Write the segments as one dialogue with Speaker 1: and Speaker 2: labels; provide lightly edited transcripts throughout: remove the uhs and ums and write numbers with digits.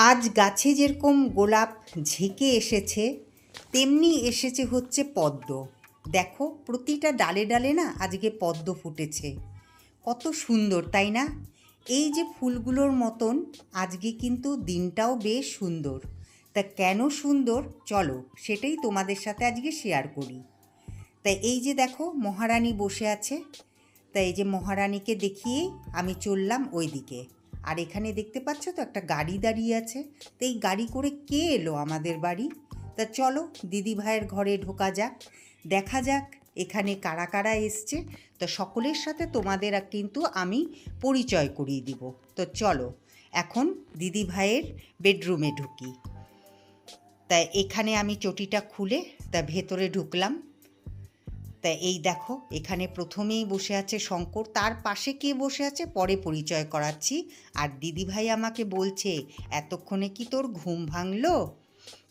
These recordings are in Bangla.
Speaker 1: আজ গাছে যেরকম গোলাপ ঝেঁকে এসেছে, তেমনি এসেছে হচ্ছে পদ্ম। দেখো প্রতিটা ডালে ডালে না আজকে পদ্ম ফুটেছে। কত সুন্দর তাই না? এই যে ফুলগুলোর মতন আজকে কিন্তু দিনটাও বেশ সুন্দর। তা কেন সুন্দর চলো সেটাই তোমাদের সাথে আজকে শেয়ার করি। তাই এই যে দেখো মহারানী বসে আছে, তাই এই যে মহারানীকে দেখিয়েই আমি চললাম ওই দিকে। আর এখানে দেখতে পাচ্ছ তো একটা গাড়ি দাঁড়িয়ে আছে। তো এই গাড়ি করে কে এলো আমাদের বাড়ি? তা চলো দিদি ভাইয়ের ঘরে ঢোকা যাক, দেখা যাক এখানে কারা কারা এসছে। তো সকলের সাথে তোমাদের কিন্তু আমি পরিচয় করিয়ে দিব। তো চলো এখন দিদি ভাইয়ের বেডরুমে ঢুকি। তাই এখানে আমি চটিটা খুলে তা ভেতরে ঢুকলাম। তা এই দেখো এখানে প্রথমেই বসে আছে শঙ্কর, তার পাশে কে বসে আছে পরে পরিচয় করাচ্ছি। আর দিদিভাই আমাকে বলছে, এতক্ষণে কি তোর ঘুম ভাঙলো?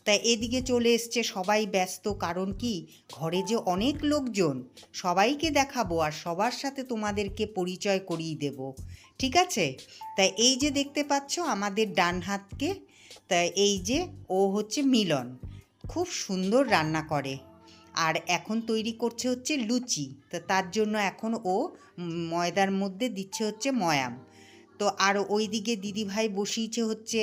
Speaker 1: তাই এদিকে চলে এসছে, সবাই ব্যস্ত। কারণ কি, ঘরে যে অনেক লোকজন, সবাইকে দেখাবো আর সবার সাথে তোমাদেরকে পরিচয় করিয়ে দেব, ঠিক আছে? তাই এই যে দেখতে পাচ্ছ আমাদের ডান হাতকে, তাই এই যে ও হচ্ছে মিলন, খুব সুন্দর রান্না করে। আর এখন তৈরি করছে হচ্ছে লুচি। তো তার জন্য এখন ও ময়দার মধ্যে দিচ্ছে হচ্ছে ময়াম। তো আর ওই দিকে দিদিভাই বসিয়েছে হচ্ছে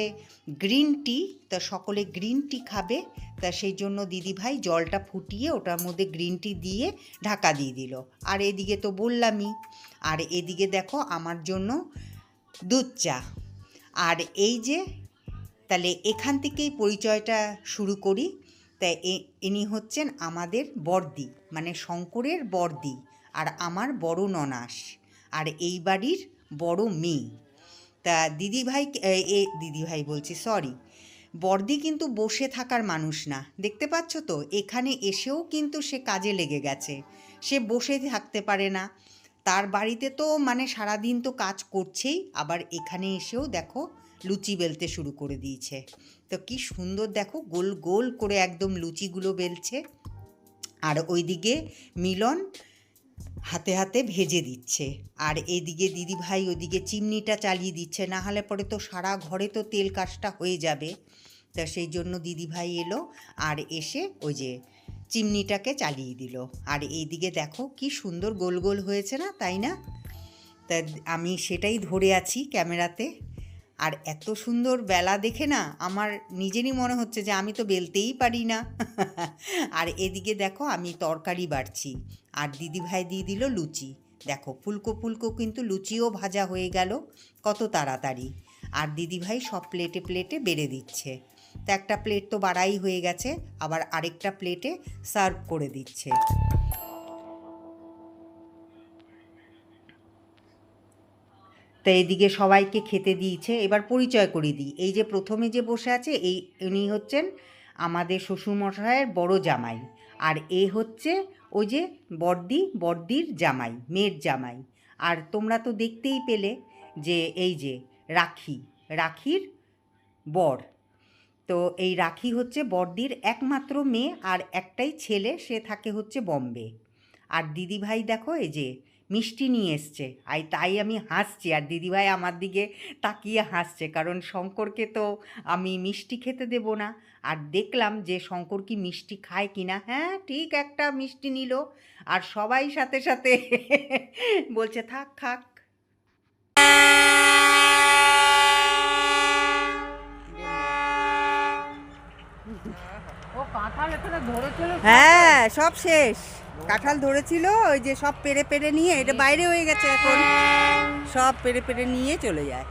Speaker 1: গ্রিন টি। তা সকলে গ্রিন টি খাবে, তা সেই জন্য দিদিভাই জলটা ফুটিয়ে ওটার মধ্যে গ্রিন টি দিয়ে ঢাকা দিয়ে দিল। আর এদিকে তো বললামই। আর এদিকে দেখো আমার জন্য দুধ চা। আর এই যে তাহলে এখান থেকেই পরিচয়টা শুরু করি। তাই ইনি হচ্ছেন আমাদের বড়দি, মানে শঙ্করের বড়দি, আর আমার বড় ননাস, আর এই বাড়ির বড় মেয়ে। তা দিদিভাই বলছি, সরি, বড়দি কিন্তু বসে থাকার মানুষ না, দেখতে পাচ্ছ তো এখানে এসেও কিন্তু সে কাজে লেগে গেছে। সে বসে থাকতে পারে না, তার বাড়িতে তো মানে সারাদিন তো কাজ করছেই, আবার এখানে এসেও দেখো লুচি বেলতে শুরু করে দিয়েছে। তো কি সুন্দর দেখো গোল গোল করে একদম লুচিগুলো বেলছে। আর ওইদিকে মিলন হাতে হাতে ভেজে দিচ্ছে। আর এইদিকে দিদিভাই ওইদিকে চিমনিটা চালিয়ে দিচ্ছে, না হলে পরে তো সারা ঘরে তো তেল কাজটা হয়ে যাবে। তা সেই জন্য দিদিভাই এলো আর এসে ওই যে চিমনিটাকে চালিয়ে দিল। আর এইদিকে দেখো কি সুন্দর গোল গোল হয়েছে না, তাই না? তা আমি সেটাই ধরে আছি ক্যামেরাতে। আর এত সুন্দর বেলা দেখে না আমার নিজেরই মনে হচ্ছে যে আমি তো বেলতেই পারি না। আর এদিকে দেখো আমি তরকারি বাড়ছি, আর দিদিভাই দিয়ে দিল লুচি। দেখো ফুলকো ফুলকো কিন্তু লুচিও ভাজা হয়ে গেল কত তাড়াতাড়ি। আর দিদিভাই সব প্লেটে প্লেটে বেড়ে দিচ্ছে। তো একটা প্লেট তো বাড়াই হয়ে গেছে, আবার আরেকটা প্লেটে সার্ভ করে দিচ্ছে। তো এদিকে সবাইকে খেতে দিয়েছে। এবার পরিচয় করিয়ে দিই। এই যে প্রথমে যে বসে আছে ইনি হচ্ছেন আমাদের শ্বশুরমশাইয়ের বড় জামাই। আর এ হচ্ছে ওই যে বড়দির জামাই, মেয়ের জামাই। আর তোমরা তো দেখতেই পেলে যে এই যে রাখির বর। তো এই রাখি হচ্ছে বড়দির একমাত্র মেয়ে, আর একটাই ছেলে, সে থাকে হচ্ছে বম্বে। আর দিদিভাই দেখো এই যে মিষ্টি নিয়ে এসছে, তাই আমি হাসছি, আর দিদিভাই আমার দিকে তাকিয়ে হাসছে, কারণ শঙ্করকে তো আমি মিষ্টি খেতে দেব না। আর দেখলাম যে শঙ্কর কি মিষ্টি খায় কি না। হ্যাঁ, ঠিক একটা মিষ্টি নিল, আর সবাই সাথে সাথে বলছে থাক খাক। হ্যাঁ, সব শেষ। কাঁঠাল ধরেছিল, ওই যে সব পেরে পেরে নিয়ে, এটা বাইরে হয়ে গেছে এখন, সব পেরে পেরে নিয়ে চলে যায়।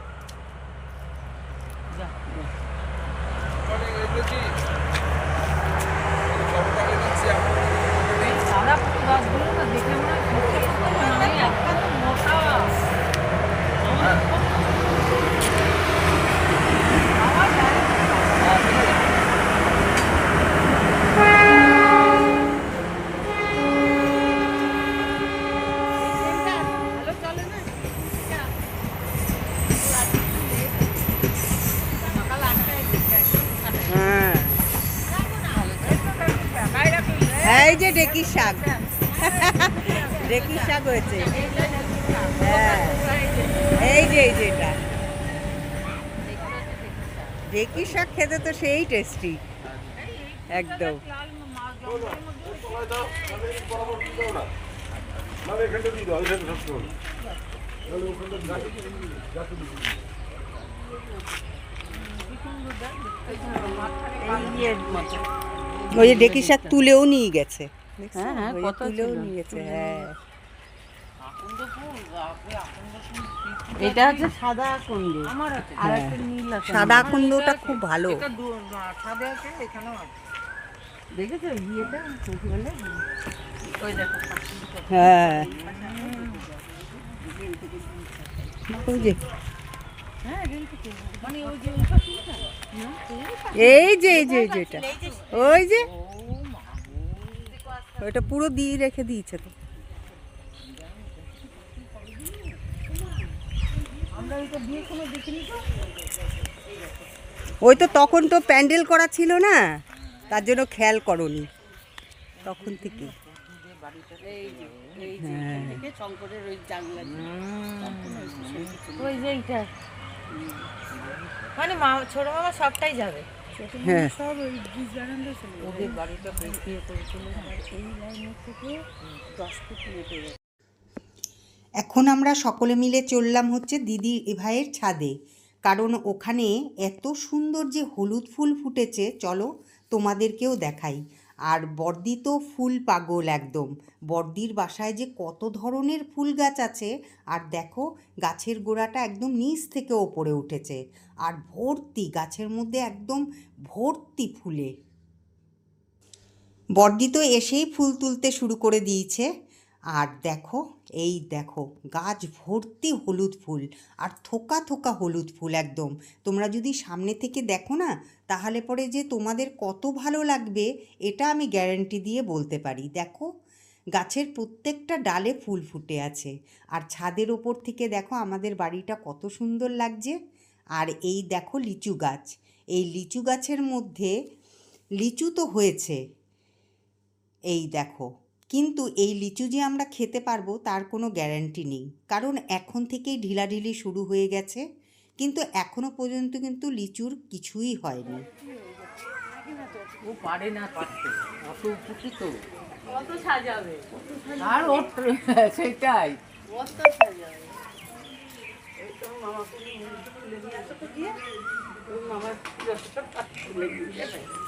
Speaker 1: এই যে ডেকির শাক, ডেকির শাক হয়েছে। হ্যাঁ, এই যে এটা ঢেঁকি শাক খেতে তো সেই টেস্টি একদম। ওই যে ঢেঁকি শাক তুলেও নিয়ে গেছে,
Speaker 2: হ্যাঁ হ্যাঁ,
Speaker 1: ওই যে
Speaker 2: কত
Speaker 1: তুলেও
Speaker 2: ছিল।
Speaker 1: নিয়ে গেছে। হ্যাঁ,
Speaker 2: এটা হচ্ছে সাদা আকন্দ, আর একটা নীল আকন্দ।
Speaker 1: সাদা আকন্দটা খুব ভালো।
Speaker 2: দেখেছো ইয়েটা কি বলে? ওই দেখো
Speaker 1: হ্যাঁ, ওই যে
Speaker 2: মানে ওই যে
Speaker 1: এই যে এটা, ওই যে ওইটা পুরো দিয়ে রেখে দিয়েছে তো। ওই তো তখন তো প্যান্ডেল করা ছিল না, তার জন্য খেয়াল করনি তখন থেকে।
Speaker 2: শঙ্করের ওই জানলা, ওই যে এইটা মানে ছোট মামা সবটাই যাবে।
Speaker 1: হ্যাঁ,
Speaker 2: সব ওই ব্রিজ বারান্দা চলে ওদের বাড়িটা বিয়ে করেছিল এই লাইনের থেকে 10 ফুট লেটে গেছে।
Speaker 1: এখন আমরা সকলে মিলে চললাম হচ্ছে দিদি ভাইয়ের ছাদে, কারণ ওখানে এত সুন্দর যে হলুদ ফুল ফুটেছে, চলো তোমাদেরকেও দেখাই। আর বর্দি তো ফুল পাগল একদম। বর্দির বাসায় যে কত ধরনের ফুল গাছ আছে, আর দেখো গাছের গোড়াটা একদম নিচ থেকে ওপরে উঠেছে, আর ভর্তি গাছের মধ্যে একদম ভর্তি ফুলে। বর্দি তো এসেই ফুল তুলতে শুরু করে দিয়েছে। আর দেখো, এই দেখো গাছ ভর্তি হলুদ ফুল, আর থোকা থোকা হলুদ ফুল একদম। তোমরা যদি সামনে থেকে দেখো না, তাহলে পরে যে তোমাদের কত ভালো লাগবে এটা আমি গ্যারান্টি দিয়ে বলতে পারি। দেখো গাছের প্রত্যেকটা ডালে ফুল ফুটে আছে, আর ছাদের ওপর থেকে দেখো আমাদের বাড়িটা কত সুন্দর লাগছে। আর এই দেখো লিচু গাছ, এই লিচু গাছের মধ্যে লিচু তো হয়েছে, এই দেখো। কিন্তু এই লিচু যে আমরা খেতে পারবো তার কোনো গ্যারান্টি নেই, কারণ এখন থেকেই ঢিলাঢিলি শুরু হয়ে গেছে, কিন্তু এখনো পর্যন্ত কিন্তু লিচুর কিছুই হয়নি।
Speaker 2: ও পারে না পারতে, অত উঠেছে তো কত সাজাবে, আর ওর সেটাই কত সাজাবে। এই তো মামা তুলে নিয়ে আসো তো দিয়ে মামা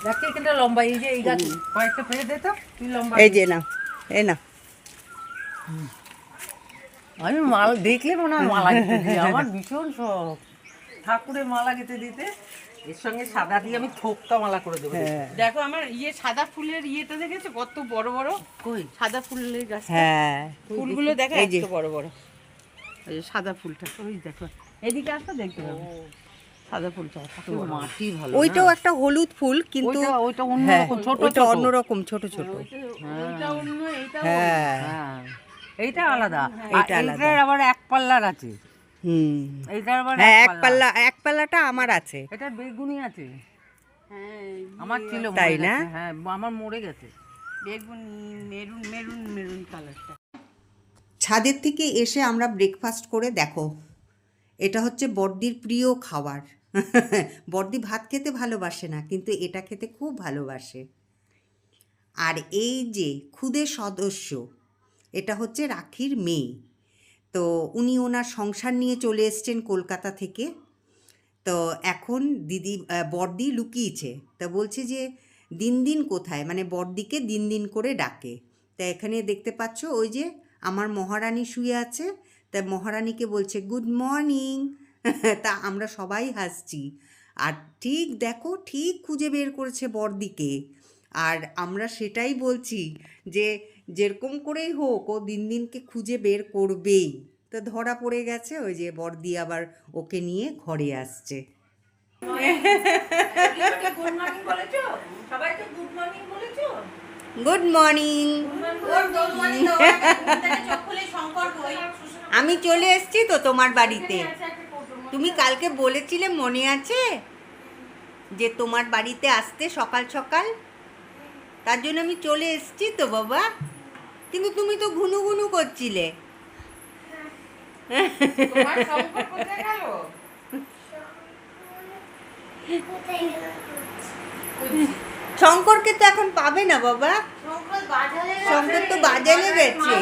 Speaker 2: দেখতে কিন্তু লম্বা, এই যে এই গাছ কয়েকটা পেয়ে দে তো তুই লম্বা।
Speaker 1: এই যে না, এই না,
Speaker 2: আমি মালা দেখলে মনে হয় মালা গেঁথে দিই, আমার ভীষণ শখ ঠাকুরের মালা গেঁথে দিতে। এর সঙ্গে সাদা দিয়ে আমি থোকটা মালা করে দেবো। দেখো আমার সাদা ফুলের ইয়েটা দেখেছো কত বড় বড়, কই সাদা ফুলের গাছ,
Speaker 1: হ্যাঁ
Speaker 2: ফুলগুলো দেখো
Speaker 1: এই যে
Speaker 2: এত বড় বড়। এই যে সাদা ফুলটা ওই দেখো, এদিকে আসো দেখতে পাবো সাদা ফুলটা কত বড়। মাটি ভালো,
Speaker 1: ওইটাও একটা হলুদ ফুল, কিন্তু
Speaker 2: ওইটা অন্যরকম ছোট,
Speaker 1: ওইটা অন্যরকম ছোট ছোট।
Speaker 2: ওইটা অন্য, এইটা
Speaker 1: হ্যাঁ,
Speaker 2: এইটা আলাদা,
Speaker 1: এইটা আলাদা।
Speaker 2: এইটার আবার এক পাল্লার আছে।
Speaker 1: হুম,
Speaker 2: এইটার আবার
Speaker 1: হ্যাঁ এক পাল্লাটা আমার আছে।
Speaker 2: এটা বেগুনি আছে, আমার ছিল
Speaker 1: তাই
Speaker 2: মরে
Speaker 1: না?
Speaker 2: গেছে, হ্যাঁ আমার মরে গেছে। বেগুনি মেরুন মেরুন মেরুন কালারটা।
Speaker 1: ছাদের থেকে এসে আমরা ব্রেকফাস্ট করে দেখো, এটা হচ্ছে বড়দির প্রিয় খাবার। বড়দি ভাত খেতে ভালোবাসে না, কিন্তু এটা খেতে খুব ভালোবাসে। আর এই যে খুদে সদস্য, এটা হচ্ছে রাখির মেয়ে। তো উনি ওনার সংসার নিয়ে চলে এসছেন কলকাতা থেকে। তো এখন বড়দি লুকিয়েছে, তা বলছে যে দিন দিন কোথায়, মানে বড়দিকে দিন দিন করে ডাকে। তা এখানে দেখতে পাচ্ছ ওই যে আমার মহারানী শুয়ে আছে, তা মহারানীকে বলছে গুড মর্নিং। তা আমরা সবাই হাসছি। আর ঠিক দেখো, ঠিক খুঁজে বের করেছে বড়দিকে। আর আমরা সেটাই বলছি যে যেরকম করেই হোক ও দিন দিনকে খুঁজে বের করবেই। তো ধরা পড়ে গেছে, ওই যে বড়দি আবার ওকে নিয়ে ঘরে আসছে। Good morning. আমি চলে এসেছি তো তোমার বাড়িতে। তুমি কালকে বলেছিলে, মনে আছে, যে তোমার বাড়িতে আসতে সকাল সকাল, তার জন্য আমি চলে এসেছি তো বাবা। কিন্তু তুমি তো ঘুনু ঘুনু করছিলে। শঙ্করকে তো এখন পাবে না বাবা, শঙ্কর তো বাজারে গেছে।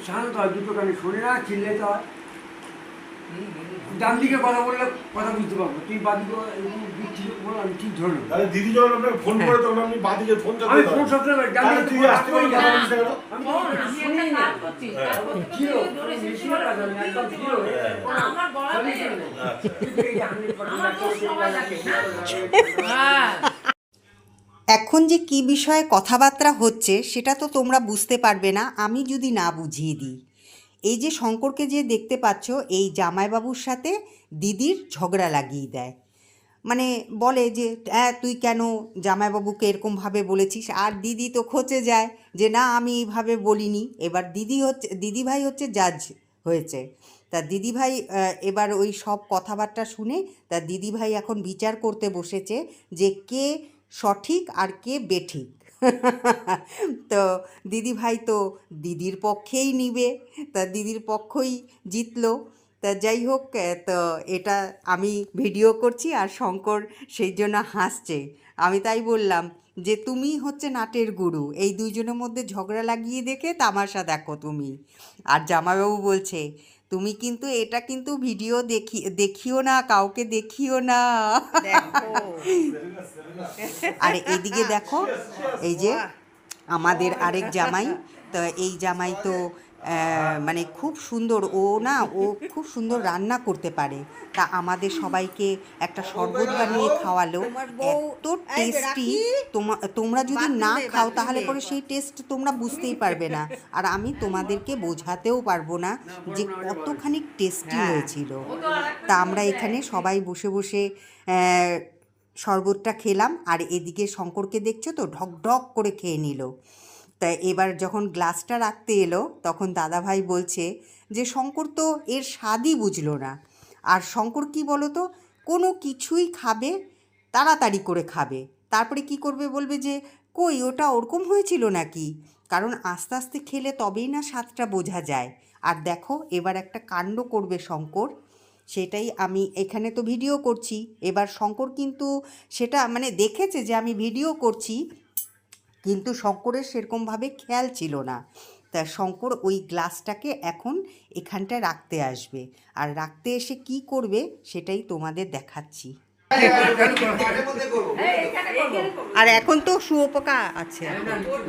Speaker 3: শান্ত হয়, দুটো কানে শোনে না, চিনলে তো ডান দিকে কথা বললে কথা বুঝতে পারবো, তুই বাদিকে বল, আমি ঠিক ধরলাম।
Speaker 4: তাহলে দিদি যখন আপনাকে ফোন করে তখন আপনি বাদিকে ফোন
Speaker 3: আমি ফোন সবসময় ডান দিকে
Speaker 4: তুই আসতে পারি কথা বলিস না কেন?
Speaker 3: আমি শুনি না। জিরো, জিরো কাজ, আমি একদম জিরো।
Speaker 2: আমার বলা নেই।
Speaker 3: তুই এই 100%
Speaker 2: হ্যাঁ
Speaker 1: এখন যে কি বিষয়ে কথাবার্তা হচ্ছে সেটা তো তোমরা বুঝতে পারবে না আমি যদি না বুঝিয়ে দিই। এই যে শঙ্করকে যে দেখতে পাচ্ছ, এই জামাইবাবুর সাথে দিদির ঝগড়া লাগিয়ে দেয়। মানে বলে যে হ্যাঁ তুই কেন জামাইবাবুকে এরকমভাবে বলেছিস, আর দিদি তো খচে যায় যে না আমি এইভাবে বলিনি। এবার দিদিভাই হচ্ছে জাজ হয়েছে, তা দিদিভাই এবার ওই সব কথাবার্তা শুনে তা দিদিভাই এখন বিচার করতে বসেছে যে কে সঠিক আর কে বেঠিক। তো দিদিভাই তো দিদির পক্ষেই নিবে, তা দিদির পক্ষই জিতলো। তা যাই হোক, তো এটা আমি ভিডিও করছি আর শঙ্কর সেই জন্য হাসছে। আমি তাই বললাম যে তুমি হচ্ছে নাটের গুরু, এই দুইজনের মধ্যে ঝগড়া লাগিয়ে দেখে তামাশা দেখো তুমি। আর জামাইবাবু বলছে তুমি কিন্তু এটা কিন্তু ভিডিও দেখিও না, কাউকে দেখিও না। আর এদিকে দেখো এই যে আমাদের আরেক জামাই, তো এই জামাই তো মানে খুব সুন্দর, ও খুব সুন্দর রান্না করতে পারে। তা আমাদের সবাইকে একটা শরবত বানিয়ে খাওয়ালো, এত টেস্টি। তোমরা যদি না খাও তাহলে পরে সেই টেস্ট তোমরা বুঝতেই পারবে না, আর আমি তোমাদেরকে বোঝাতেও পারবো না যে কতখানি টেস্টি হয়েছিল। তা আমরা এখানে সবাই বসে বসে শরবতটা খেলাম, আর এদিকে শঙ্করকে দেখছো তো ঢক ঢক করে খেয়ে নিল। তা এবার যখন গ্লাসটা রাখতে এলো তখন দাদাভাই বলছে যে শঙ্কর তো এর স্বাদই বুঝলো না। আর শঙ্কর কি বলো তো, কোনো কিছুই খাবে তাড়াতাড়ি করে খাবে, তারপরে কি করবে বলবে যে কই ওটা ওরকম হয়েছিল নাকি, কারণ আস্তে আস্তে খেলে তবেই না স্বাদটা বোঝা যায়। আর দেখো এবার একটা কাণ্ড করবে শঙ্কর, সেটাই আমি এখানে তো ভিডিও করছি। এবার শঙ্কর কিন্তু সেটা মানে দেখেছে যে আমি ভিডিও করছি, কিন্তু শঙ্করের সেরকমভাবে খেয়াল ছিল না। তা শঙ্কর ওই গ্লাসটাকে এখন এখানটায় রাখতে আসবে, আর রাখতে এসে কি করবে সেটাই তোমাদের দেখাচ্ছি। আর এখন তো শুয়োপোকা আছে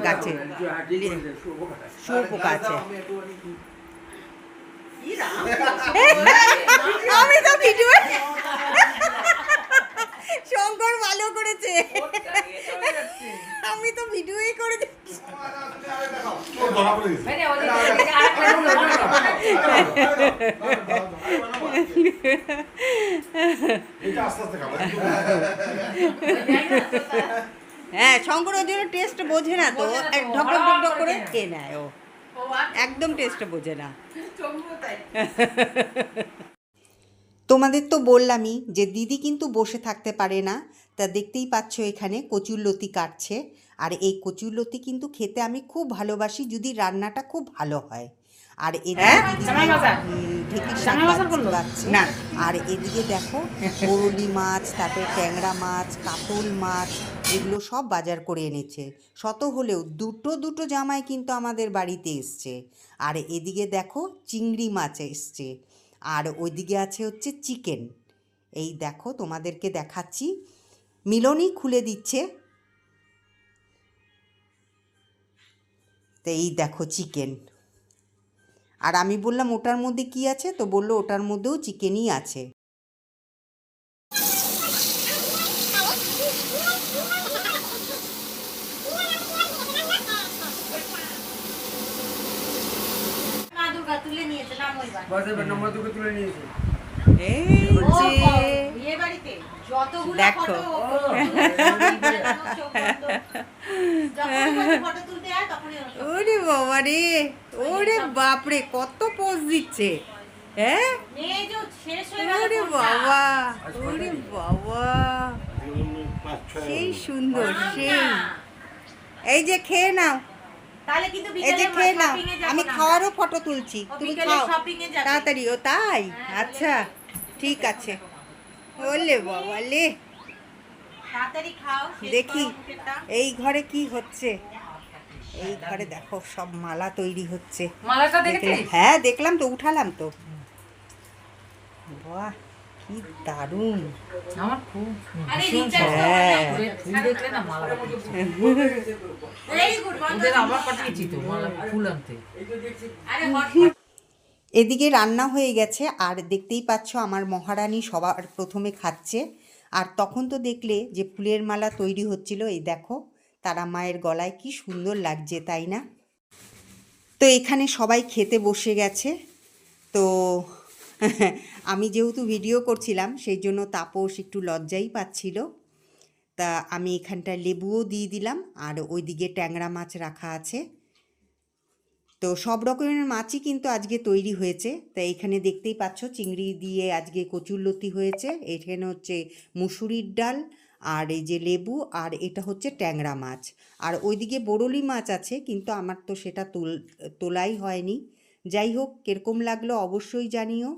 Speaker 1: গাছে, শুয়োপোকা আছে। আমি তো ভিডিও শঙ্কর ভালো করেছে, আমি তো ভিডিওই করে দিচ্ছি। হ্যাঁ শঙ্কর ওই জন্য টেস্ট বোঝে না, তো ঢক ঢক ঢক ঢক করে খেয়ে নেয় ও, একদম টেস্ট বোঝে না। তোমাদের তো বললামই যে দিদি কিন্তু বসে থাকতে পারে না, তা দেখতেই পাচ্ছ এখানে কচুরলতি কাটছে। আর এই কচুরলতি কিন্তু খেতে আমি খুব ভালোবাসি যদি রান্নাটা খুব ভালো হয়। আর এদিকে ঢেঁকির শাক বাচ্ছে, আর এদিকে দেখো বরলি মাছ, তারপরে ট্যাংরা মাছ, কাতল মাছ, এগুলো সব বাজার করে এনেছে। শত হলেও দুটো জামাই কিন্তু আমাদের বাড়িতে এসছে। আর এদিকে দেখো চিংড়ি মাছ এসছে, আর ওইদিকে আছে হচ্ছে চিকেন। এই দেখো তোমাদেরকে দেখাচ্ছি, মিলনই খুলে দিচ্ছে। তো এই দেখো চিকেন, আর আমি বললাম ওটার মধ্যে কি আছে, তো বললো ওটার মধ্যেও চিকেনই আছে। দেখো ওরে বাবা রে, ওরে বাপরে কত পোজ দিচ্ছে। হ্যাঁ ওরে বাবা, ওরে বাবা সেই সুন্দর, সেই এই যে খেয়ে নাও,
Speaker 3: তাহলে কিন্তু
Speaker 1: এই যে
Speaker 3: বিকেলে
Speaker 1: খেয়ে নাও,
Speaker 3: shopping এ যাবো
Speaker 1: আমি
Speaker 3: না
Speaker 1: খাওয়ারও ফটো তুলছি,
Speaker 3: আমরা। ও
Speaker 1: তুমি
Speaker 3: বিকেলে
Speaker 1: খাও
Speaker 3: shopping এ যাবে।
Speaker 1: তাড়াতাড়ি। ও তাই?
Speaker 3: হ্যাঁ,
Speaker 1: আচ্ছা ঠিক আছে। ওলে বাবা লে,
Speaker 3: তাড়াতাড়ি খাও, শেষ
Speaker 1: দেখি
Speaker 3: করো মুখেরটা।
Speaker 1: এই ঘরে কি হচ্ছে। এই ঘরে দেখো সব মালা তৈরি হচ্ছে।
Speaker 2: মালাটা
Speaker 1: দেখলে? হ্যাঁ দেখলাম তো, উঠালাম তো। বাহ কি দারুণ।
Speaker 2: আমার খুব
Speaker 3: আরে
Speaker 2: ভীষণ
Speaker 3: recharge
Speaker 2: শখ।
Speaker 3: করো না।
Speaker 2: ওদের ফুল দেখলে না মালা পাঠিয়েছি।
Speaker 3: Very good, বন্ধ
Speaker 2: ওদের
Speaker 3: করো।
Speaker 2: আবার পাঠিয়েছি তো মালা ফুল আনতে।
Speaker 3: আরে hot
Speaker 1: এদিকে রান্না হয়ে গেছে আর দেখতেই পাচ্ছ আমার মহারানী সবার প্রথমে খাচ্ছে। আর তখন তো দেখলে যে ফুলের মালা তৈরি হচ্ছিল, এই দেখো তারা মায়ের গলায় কি সুন্দর লাগছে তাই না? তো এখানে সবাই খেতে বসে গেছে। তো আমি যেহেতু ভিডিও করছিলাম সেই জন্য তাপস একটু লজ্জাই পাচ্ছিল। তা আমি এখানটায় লেবুও দিয়ে দিলাম আর ওইদিকে ট্যাংরা মাছ রাখা আছে। তো সব রকমের মাছই কিন্তু আজকে তৈরি হয়েছে। তাই এখানে দেখতেই পাচ্ছ চিংড়ি দিয়ে আজকে কচুরলতি হয়েছে, এখানে হচ্ছে মুসুরির ডাল, আর এই যে লেবু, আর এটা হচ্ছে ট্যাংরা মাছ। আর ওইদিকে বরলি মাছ আছে কিন্তু আমার তো সেটা তোলাই হয়নি। যাই হোক, কিরকম লাগলো অবশ্যই জানিও।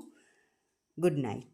Speaker 1: Good night.